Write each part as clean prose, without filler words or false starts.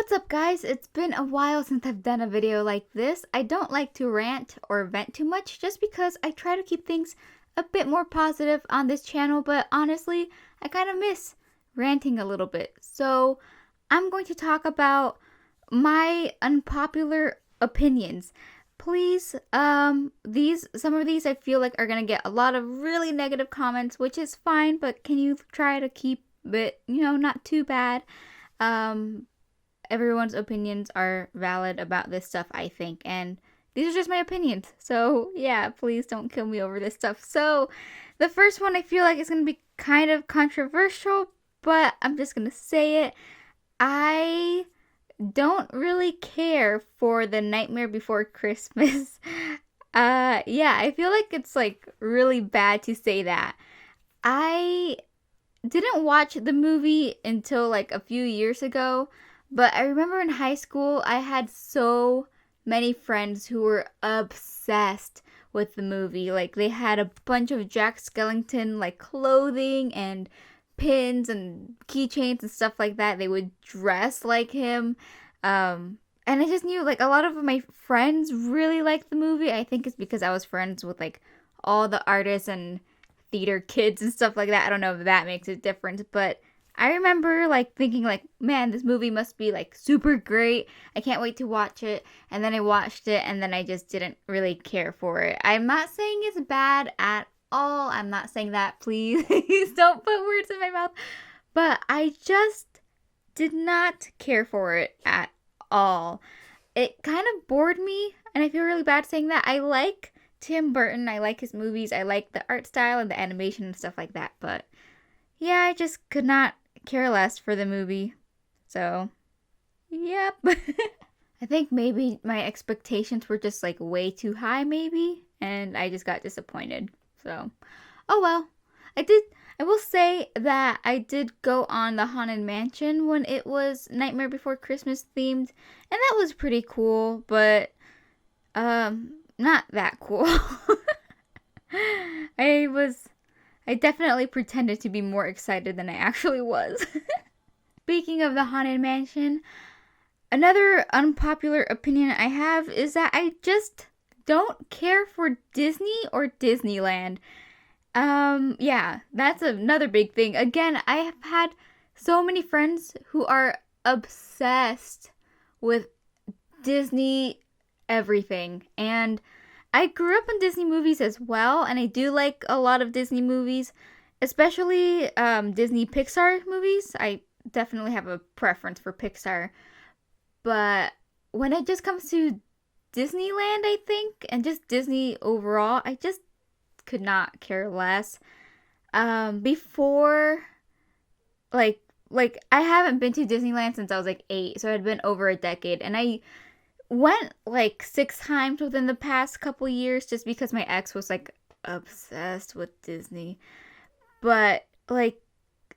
What's up, guys? It's been a while since I've done a video like this. I don't like to rant or vent too much just because I try to keep things a bit more positive on this channel, but honestly, I kind of miss ranting a little bit. So I'm going to talk about my unpopular opinions. Please, some of these I feel like are gonna get a lot of really negative comments, which is fine, but can you try to keep it, not too bad? Everyone's opinions are valid about this stuff, I think, and these are just my opinions. So yeah, please don't kill me over this stuff. So the first one I feel like is going to be kind of controversial, but I'm just going to say it. I don't really care for the Nightmare Before Christmas. Yeah, I feel like it's like really bad to say that. I didn't watch the movie until like a few years ago, but I remember in high school I had so many friends who were obsessed with the movie. Like they had a bunch of Jack Skellington like clothing and pins and keychains and stuff like that. They would dress like him. And I just knew like a lot of my friends really liked the movie. I think it's because I was friends with like all the artists and theater kids and stuff like that. I don't know if that makes a difference, but I remember like thinking like, man, this movie must be like super great. I can't wait to watch it. And then I watched it and then I just didn't really care for it. I'm not saying it's bad at all. I'm not saying that. Please don't put words in my mouth. But I just did not care for it at all. It kind of bored me, and I feel really bad saying that. I like Tim Burton. I like his movies. I like the art style and the animation and stuff like that. But yeah, I just could not care less for the movie. So, yep. I think maybe my expectations were just like way too high, maybe, and I just got disappointed. So, oh well. I will say that I did go on the Haunted Mansion when it was Nightmare Before Christmas themed, and that was pretty cool, but not that cool. I definitely pretended to be more excited than I actually was. Speaking of the Haunted Mansion, another unpopular opinion I have is that I just don't care for Disney or Disneyland. Yeah, that's another big thing. Again, I have had so many friends who are obsessed with Disney everything, and I grew up on Disney movies as well, and I do like a lot of Disney movies, especially Disney Pixar movies. I definitely have a preference for Pixar, but when it just comes to Disneyland, I think, and just Disney overall, I just could not care less. Before, like I haven't been to Disneyland since I was like 8, so it had been over a decade, and I went like 6 times within the past couple years just because my ex was like obsessed with Disney. But like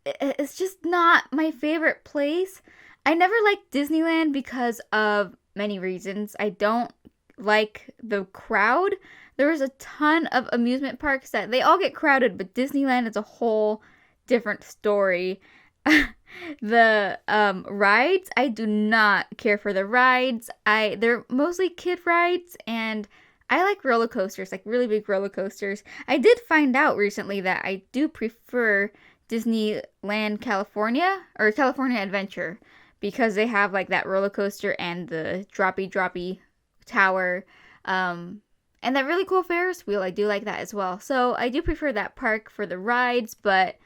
it's just not my favorite place. I never liked Disneyland because of many reasons. I don't like the crowd. There was a ton of amusement parks that they all get crowded, but Disneyland is a whole different story. The rides, I do not care for the rides. They're mostly kid rides, and I like roller coasters, like really big roller coasters. I did find out recently that I do prefer Disneyland California or California Adventure because they have like that roller coaster and the droppy tower. And that really cool Ferris wheel, I do like that as well. So I do prefer that park for the rides, but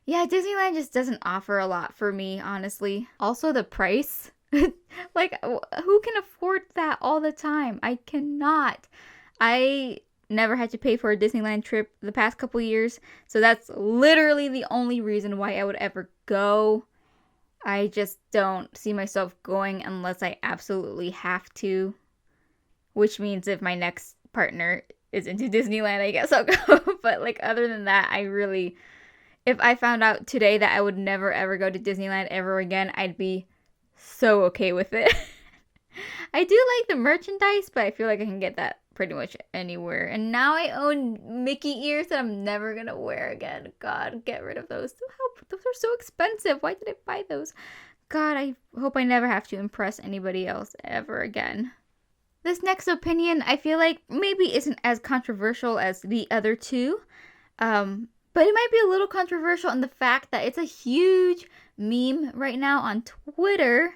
yeah, Disneyland just doesn't offer a lot for me, honestly. Also, the price. Like, who can afford that all the time? I cannot. I never had to pay for a Disneyland trip the past couple years, so that's literally the only reason why I would ever go. I just don't see myself going unless I absolutely have to, which means if my next partner is into Disneyland, I guess I'll go. But like other than that, if I found out today that I would never ever go to Disneyland ever again, I'd be so okay with it. I do like the merchandise, but I feel like I can get that pretty much anywhere. And now I own Mickey ears that I'm never gonna wear again. God, get rid of those. Those are so expensive. Why did I buy those? God, I hope I never have to impress anybody else ever again. This next opinion, I feel like maybe isn't as controversial as the other two. But it might be a little controversial in the fact that it's a huge meme right now on Twitter.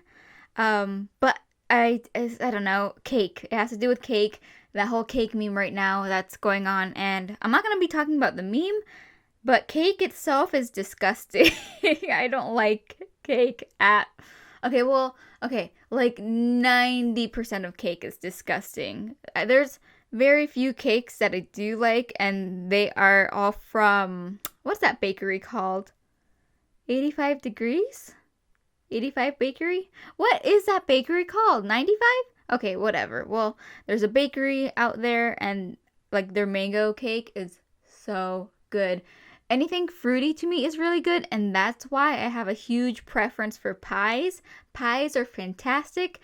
But I don't know, cake. It has to do with cake. That whole cake meme right now that's going on, and I'm not gonna be talking about the meme, but cake itself is disgusting. I don't like cake at. Okay, well, okay, like 90% of cake is disgusting. There's very few cakes that I do like, and they are all from, what's that bakery called? 85 Degrees? 85 Bakery? What is that bakery called? 95? Okay, whatever. Well, there's a bakery out there, and like their mango cake is so good. Anything fruity to me is really good, and that's why I have a huge preference for pies. Pies are fantastic.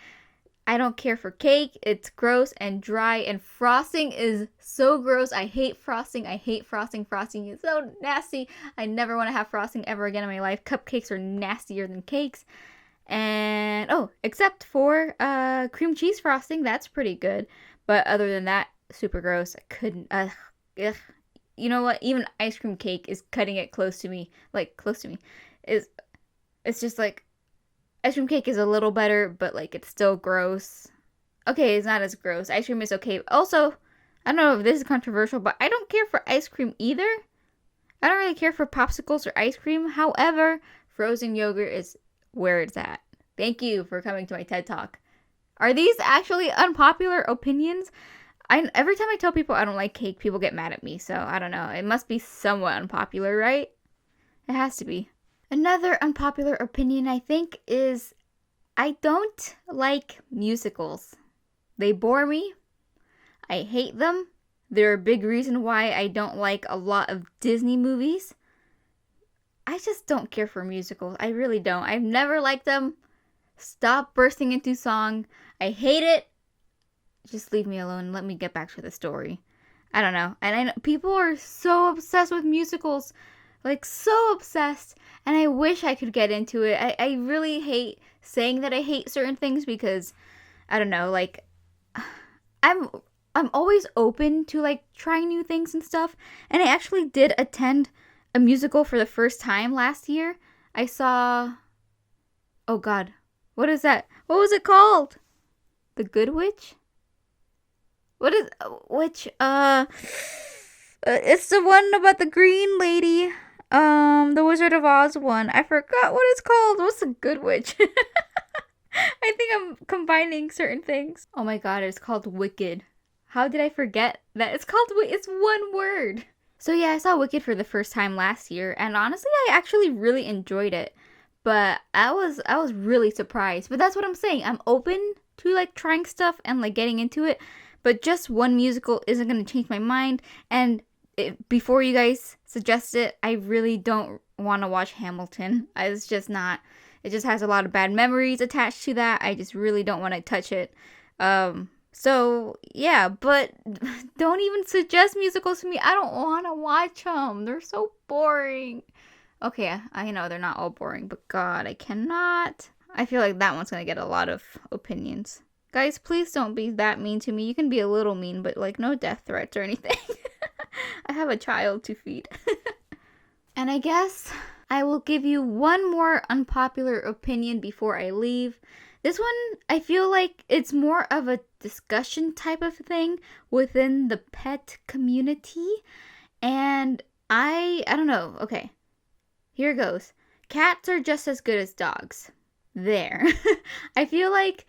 I don't care for cake. It's gross and dry, and frosting is so gross. I hate frosting. I hate frosting. Frosting is so nasty. I never want to have frosting ever again in my life. Cupcakes are nastier than cakes. And, oh, except for cream cheese frosting. That's pretty good. But other than that, super gross. I couldn't, ugh. You know what? Even ice cream cake is cutting it close to me. Like, close to me. It's just like, ice cream cake is a little better, but like it's still gross. Okay, it's not as gross. Ice cream is okay. Also, I don't know if this is controversial, but I don't care for ice cream either. I don't really care for popsicles or ice cream. However, frozen yogurt is where it's at. Thank you for coming to my TED Talk. Are these actually unpopular opinions? Every time I tell people I don't like cake, people get mad at me. So I don't know. It must be somewhat unpopular, right? It has to be. Another unpopular opinion, I think, is I don't like musicals. They bore me. I hate them. They're a big reason why I don't like a lot of Disney movies. I just don't care for musicals. I really don't. I've never liked them. Stop bursting into song. I hate it. Just leave me alone. Let me get back to the story. I don't know. And I know people are so obsessed with musicals. Like, so obsessed. And I wish I could get into it. I really hate saying that I hate certain things because, I don't know, like, I'm always open to, like, trying new things and stuff. And I actually did attend a musical for the first time last year. I saw, oh God, what is that? What was it called? The Good Witch? It's the one about the green lady. The Wizard of Oz one. I forgot what it's called. What's the Good Witch? I think I'm combining certain things. Oh my God, it's called Wicked. How did I forget that? It's one word. So yeah, I saw Wicked for the first time last year, and honestly, I actually really enjoyed it. But I was really surprised. But that's what I'm saying. I'm open to like trying stuff and like getting into it. But just one musical isn't going to change my mind. And before you guys suggest it, I really don't want to watch Hamilton. It's just not. It just has a lot of bad memories attached to that. I just really don't want to touch it. So yeah, but don't even suggest musicals to me. I don't want to watch them. They're so boring. Okay, I know they're not all boring, but God, I cannot. I feel like that one's going to get a lot of opinions. Guys, please don't be that mean to me. You can be a little mean, but like no death threats or anything. I have a child to feed. And I guess I will give you one more unpopular opinion before I leave. This one, I feel like it's more of a discussion type of thing within the pet community. And I don't know. Okay, here goes. Cats are just as good as dogs. There. I feel like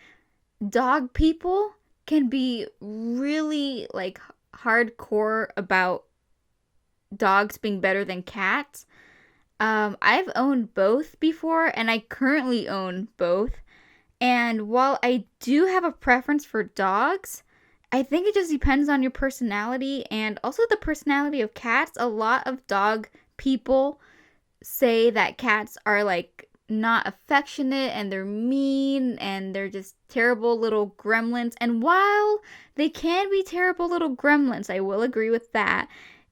dog people can be really like hardcore about dogs being better than cats. I've owned both before, and I currently own both. And while I do have a preference for dogs, I think it just depends on your personality and also the personality of cats. A lot of dog people say that cats are like not affectionate and they're mean and they're just terrible little gremlins. And while they can be terrible little gremlins, I will agree with that.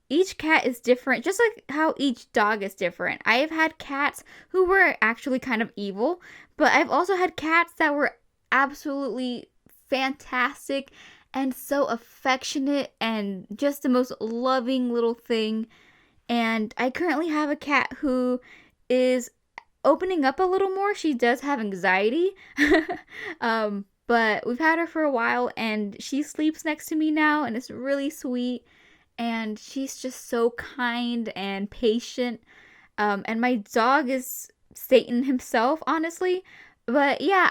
each cat is different, just like how each dog is different. I have had cats who were actually kind of evil, but I've also had cats that were absolutely fantastic and so affectionate and just the most loving little thing. And I currently have a cat who is opening up a little more. She does have anxiety. But we've had her for a while and she sleeps next to me now and it's really sweet. And she's just so kind and patient. And my dog is Satan himself, honestly. But yeah,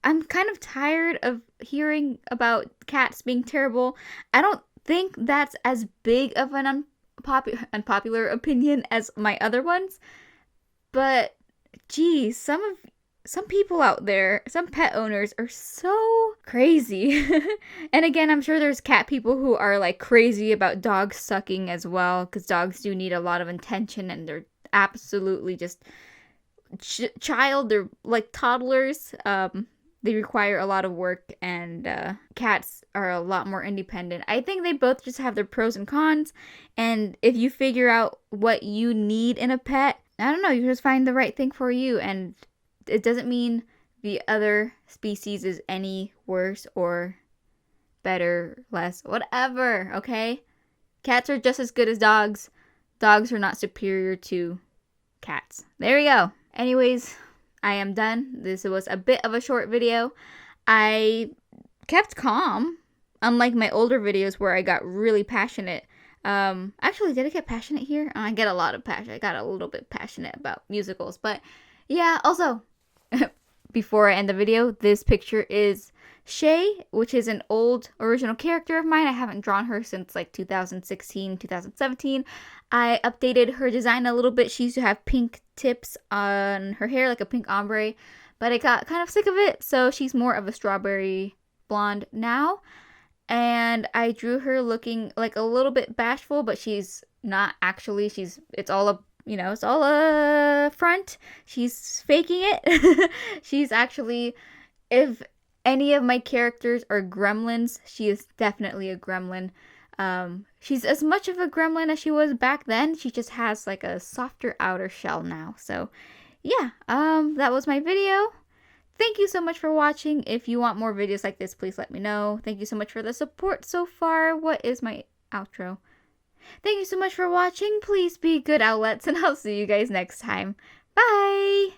I'm kind of tired of hearing about cats being terrible. I don't think that's as big of an unpopular opinion as my other ones. But geez, some people out there, some pet owners are so crazy. And again, I'm sure there's cat people who are like crazy about dogs sucking as well, because dogs do need a lot of attention and they're absolutely just they're like toddlers. They require a lot of work, and cats are a lot more independent. I think they both just have their pros and cons, and if you figure out what you need in a pet, I don't know, you just find the right thing for you. And it doesn't mean the other species is any worse or better, less, whatever, okay? Cats are just as good as dogs. Dogs are not superior to cats. There we go. Anyways, I am done. This was a bit of a short video. I kept calm, unlike my older videos where I got really passionate. Actually, did I get passionate here? I get a lot of passion. I got a little bit passionate about musicals, but yeah, also, before I end the video, this picture is Shay, which is an old original character of mine. I haven't drawn her since like 2016, 2017. I updated her design a little bit. She used to have pink tips on her hair, like a pink ombre, but I got kind of sick of it, so she's more of a strawberry blonde now. And I drew her looking like a little bit bashful, but she's not actually. It's all a front. She's faking it. She's actually, if any of my characters are gremlins, she is definitely a gremlin. She's as much of a gremlin as she was back then. She just has like a softer outer shell now. So yeah, that was my video. Thank you so much for watching. If you want more videos like this, please let me know. Thank you so much for the support so far. What is my outro? Thank you so much for watching. Please be good outlets, and I'll see you guys next time. Bye!